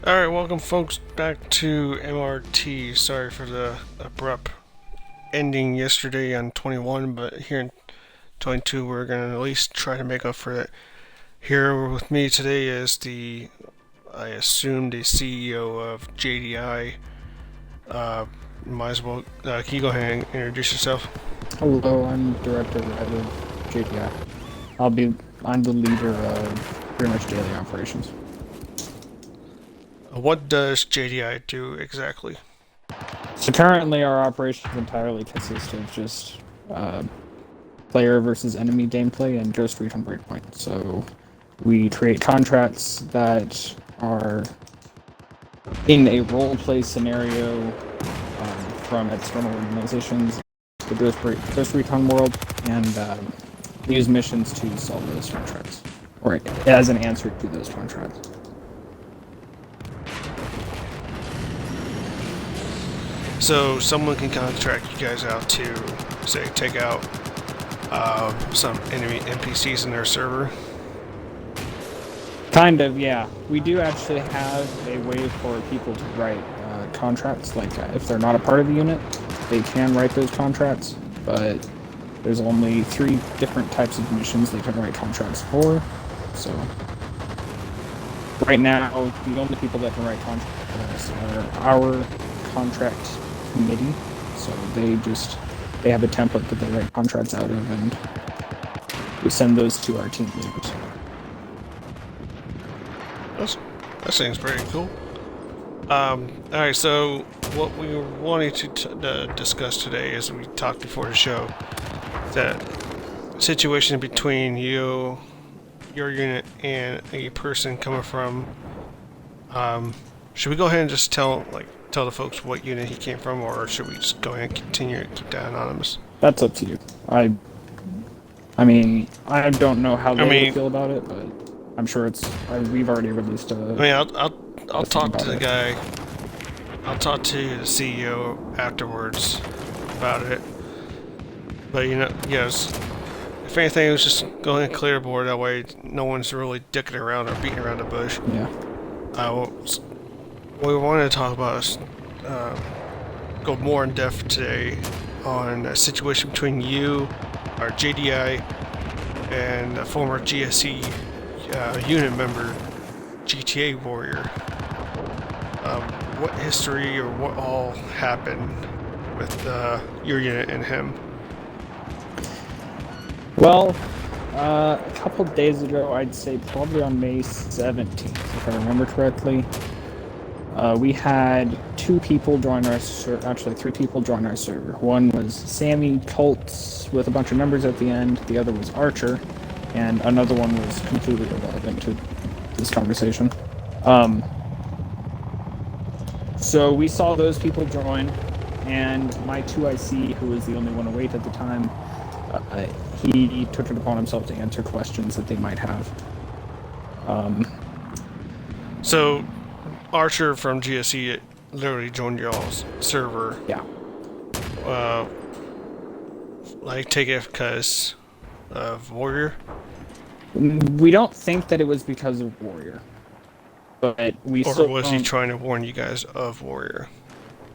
Alright, welcome folks back to MRT. Sorry for the abrupt ending yesterday on 21, but here in 22 we're going to at least try to make up for it. Here with me today is I assume, the CEO of JDI. Might as well, can you go ahead and introduce yourself? Hello, I'm Director of JDI. I'm the leader of pretty much daily operations. What does JDI do exactly? So currently our operations entirely consist of just uh, player versus enemy gameplay and Ghost Recon Breakpoint. So we create contracts that are in a role play scenario from external organizations, the Ghost Recon world, and use missions to solve those contracts, or as an answer to those contracts. So someone can contract you guys out to, say, take out some enemy NPCs in their server. Kind of, yeah. We do actually have a way for people to write contracts. Like, if they're not a part of the unit, they can write those contracts, but there's only 3 different types of missions they can write contracts for. So, right now, the only people that can write contracts are our contract committee. So they have a template that they write contracts out of, and we send those to our team leaders. That's, that seems pretty cool. Alright, so what we were wanting to discuss today, as we talked before the show, that situation between your unit, and a person coming from. Should we go ahead and just tell the folks what unit he came from, or should we just go ahead and continue to keep that anonymous? That's up to you. I mean, I don't know how they I feel about it, but I'm sure we've already released a. I'll a thing talk to about the it. guy. I'll talk to the CEO afterwards about it. But yes, if anything, it was just go ahead and clear the board. That way, no one's really dicking around or beating around the bush. Yeah. What we wanted to talk about is go more in depth today on a situation between you, our JDI, and a former GSE unit member, GTA Warrior. What history or what all happened with your unit and him? Well, a couple days ago, I'd say probably on May 17th, if I remember correctly, we had 2 people join our actually 3 people join our server. One was Sammy Colts with a bunch of numbers at the end. The other was Archer, and another one was completely irrelevant to this conversation. So we saw those people join, and my 2IC, who was the only one awake at the time, he took it upon himself to answer questions that they might have. So, Archer from GSE literally joined y'all's server. Yeah. Uh, take it because of Warrior? We don't think that it was because of Warrior, but we Or still was he trying to warn you guys of Warrior?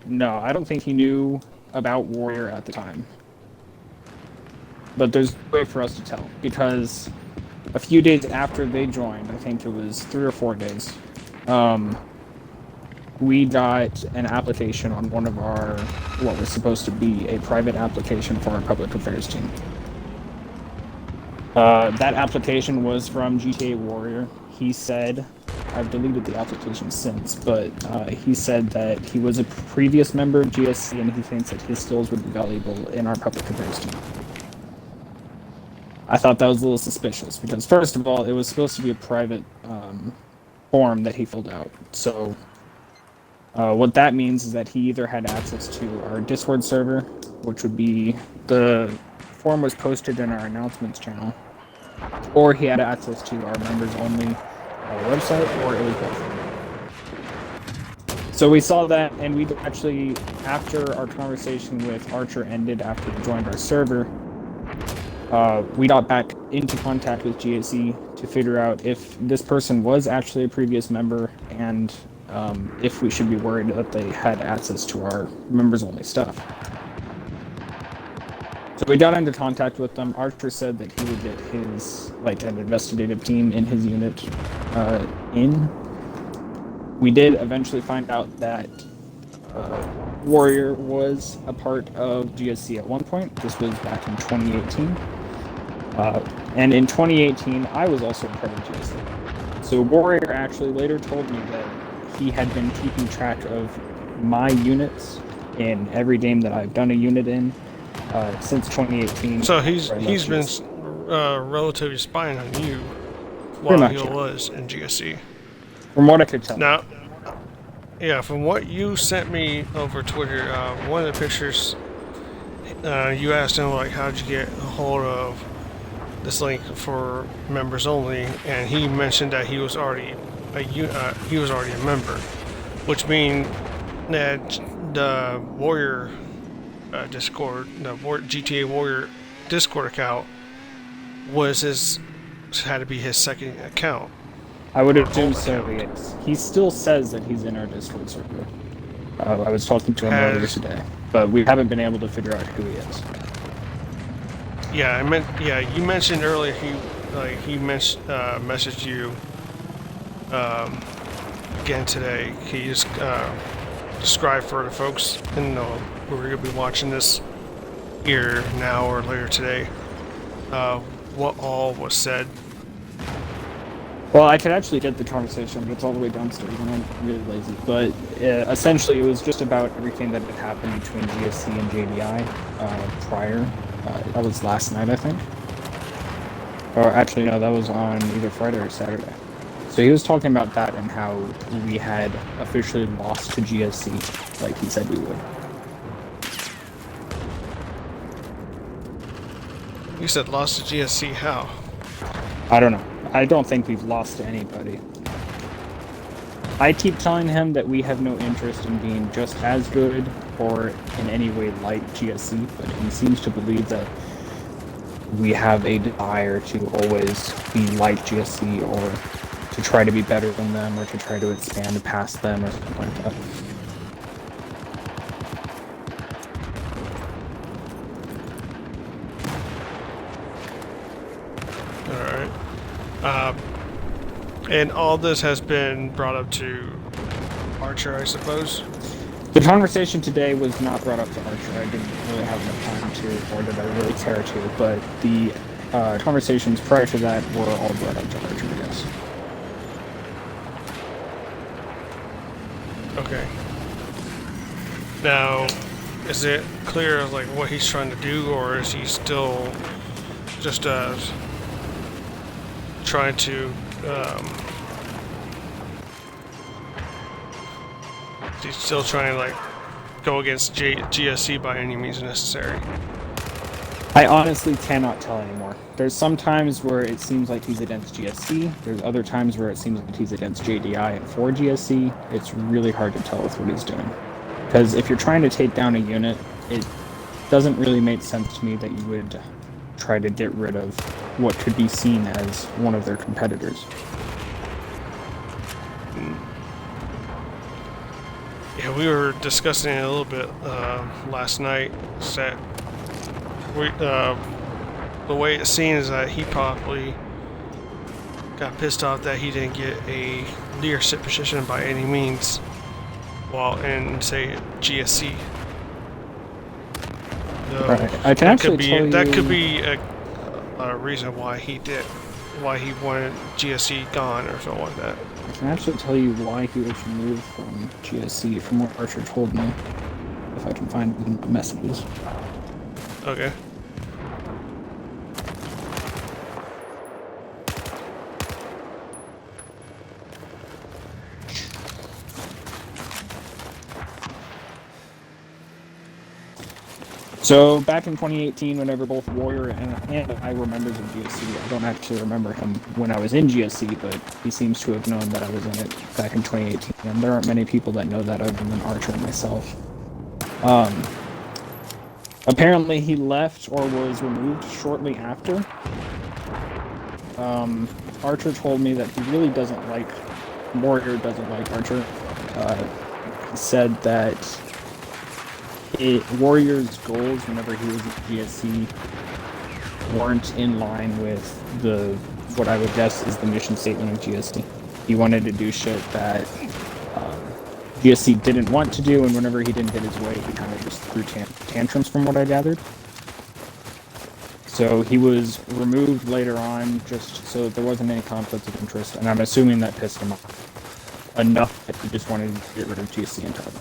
No, I don't think he knew about Warrior at the time. But there's no way for us to tell, because a few days after they joined, I think it was 3 or 4 days, we got an application on one of our, what was supposed to be a private application for our public affairs team. That application was from GTA Warrior. He said, I've deleted the application since, but he said that he was a previous member of GSC and he thinks that his skills would be valuable in our public affairs team. I thought that was a little suspicious because, first of all, it was supposed to be a private form that he filled out. So what that means is that he either had access to our Discord server, which would be the form was posted in our announcements channel, or he had access to our members only website, or it was both. So we saw that, and we actually, after our conversation with Archer ended, after he joined our server, we got back into contact with GSE to figure out if this person was actually a previous member, and if we should be worried that they had access to our members-only stuff. So we got into contact with them. Archer said that he would get his, like, an investigative team in his unit in. We did eventually find out that Warrior was a part of GSC at one point. This was back in 2018. And in 2018, I was also a part of GSC. So Warrior actually later told me that he had been keeping track of my units in every game that I've done a unit in since 2018. So he's been relatively spying on you while he was in GSC. From what I could tell. Now, yeah, from what you sent me over Twitter, one of the pictures, you asked him, like, how'd you get a hold of this link for members only, and he mentioned that he was already a member, which means that the Warrior Discord, the GTA Warrior Discord account had to be his second account. I would assume so, yes. He still says that he's in our Discord server. I was talking to him earlier today, but we haven't been able to figure out who he is. Yeah, you mentioned earlier he messaged you again today. Can you just describe for the folks who are going to be watching this here now or later today what all was said? Well, I could actually get the conversation, but it's all the way downstairs, and I'm really lazy. But essentially, it was just about everything that had happened between GSC and JDI prior. That was last night, I think. Or actually, no, that was on either Friday or Saturday. So he was talking about that and how we had officially lost to GSC, like he said we would. You said lost to GSC, how? I don't know. I don't think we've lost to anybody. I keep telling him that we have no interest in being just as good or in any way like GSC, but he seems to believe that we have a desire to always be like GSC or to try to be better than them or to try to expand past them or something like that. And all this has been brought up to Archer, I suppose? The conversation today was not brought up to Archer. I didn't really have enough time to, or did I really care to, but the conversations prior to that were all brought up to Archer, yes. Okay. Now, is it clear, like, what he's trying to do, or is he still just trying to he's still trying to, like, go against GSC by any means necessary? I honestly cannot tell anymore. There's some times where it seems like he's against GSC. There's other times where it seems like he's against JDI and for GSC. It's really hard to tell with what he's doing. Because if you're trying to take down a unit, it doesn't really make sense to me that you would try to get rid of what could be seen as one of their competitors. Yeah, we were discussing it a little bit last night. The way it seems is that he probably got pissed off that he didn't get a leadership position by any means while in, say, GSC. Right. I can actually tell you... That could be a reason why he wanted GSC gone or something like that. I can actually tell you why he was removed from GSC from what Archer told me, if I can find the messages. Okay. So back in 2018, whenever both Warrior and I were members of GSC, I don't actually remember him when I was in GSC, but he seems to have known that I was in it back in 2018. And there aren't many people that know that other than Archer and myself. Apparently he left or was removed shortly after. Archer told me that he really doesn't like, Warrior doesn't like Archer. said that Warrior's goals whenever he was at GSC weren't in line with what I would guess is the mission statement of GSC. He wanted to do shit that GSC didn't want to do, and whenever he didn't get his way, he kind of just threw tantrums from what I gathered. So he was removed later on just so that there wasn't any conflict of interest, and I'm assuming that pissed him off enough that he just wanted to get rid of GSC entirely.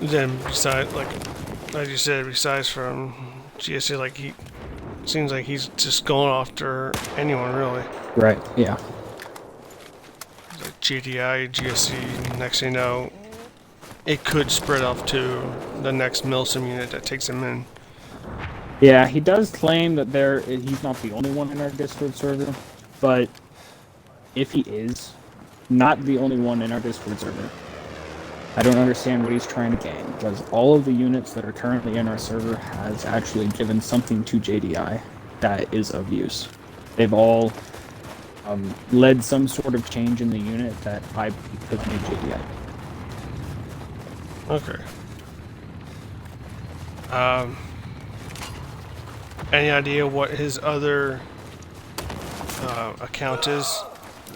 Then besides, like you said, besides from GSC, like he seems like he's just going after anyone really. Right, yeah. Like GDI, GSC, next thing you know, it could spread off to the next Milsim unit that takes him in. Yeah, he does claim that he's not the only one in our Discord server, but if he is not the only one in our Discord server, I don't understand what he's trying to gain, because all of the units that are currently in our server has actually given something to JDI that is of use. They've all led some sort of change in the unit that I believe has made JDI. Okay. Any idea what his other account is?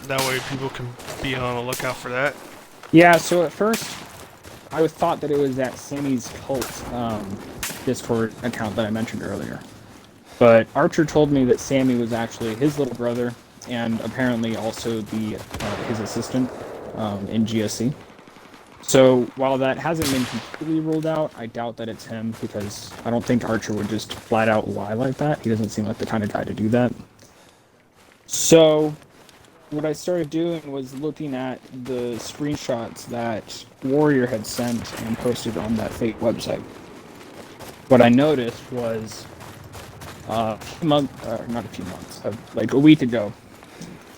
That way people can be on the lookout for that. Yeah, so at first, I thought that it was that Sammy's Cult Discord account that I mentioned earlier. But Archer told me that Sammy was actually his little brother, and apparently also his assistant in GSC. So while that hasn't been completely ruled out, I doubt that it's him, because I don't think Archer would just flat out lie like that. He doesn't seem like the kind of guy to do that. So what I started doing was looking at the screenshots that Warrior had sent and posted on that fake website. What I noticed was like a week ago,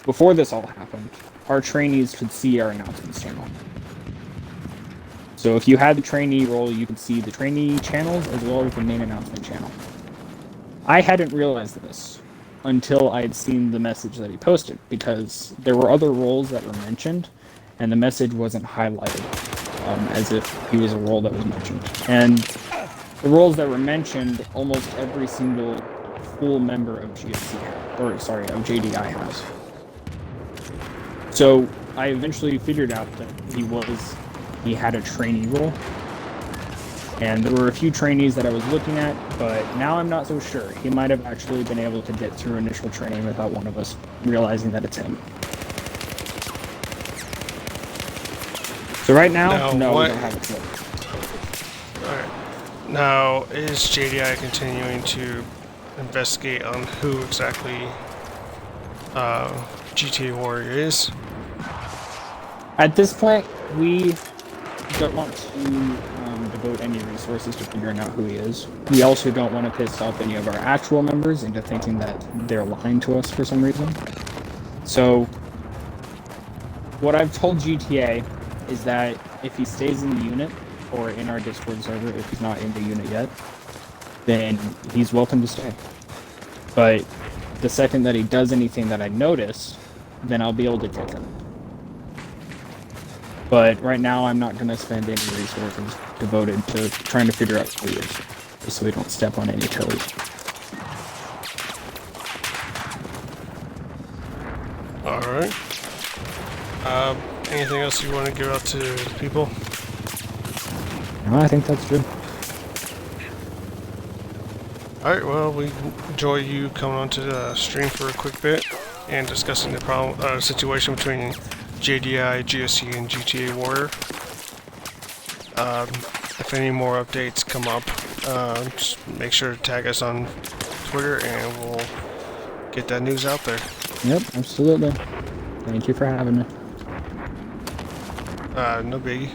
before this all happened, our trainees could see our announcements channel. So if you had the trainee role, you could see the trainee channels as well as the main announcement channel. I hadn't realized this until I had seen the message that he posted, because there were other roles that were mentioned, and the message wasn't highlighted as if he was a role that was mentioned. And the roles that were mentioned, almost every single full member of of JDI has. So I eventually figured out that he had a trainee role, and there were a few trainees that I was looking at, but now I'm not so sure. He might have actually been able to get through initial training without one of us realizing that it's him. So right now, no, we don't have a clue. Alright. Now, is JDI continuing to investigate on who exactly GTA Warrior is? At this point, we don't want to devote any resources to figuring out who he is. We also don't want to piss off any of our actual members into thinking that they're lying to us for some reason. So what I've told GTA is that if he stays in the unit, or in our Discord server if he's not in the unit yet, then he's welcome to stay. But the second that he does anything that I notice, then I'll be able to kick him. But right now, I'm not going to spend any resources devoted to trying to figure out who he is, just so we don't step on any toes. Alright. Anything else you want to give out to the people? No, I think that's good. Alright, well, we enjoy you coming onto the stream for a quick bit and discussing the situation between JDI, GSC, and GTA Warrior. If any more updates come up, just make sure to tag us on Twitter and we'll get that news out there. Yep, absolutely. Thank you for having me. No biggie.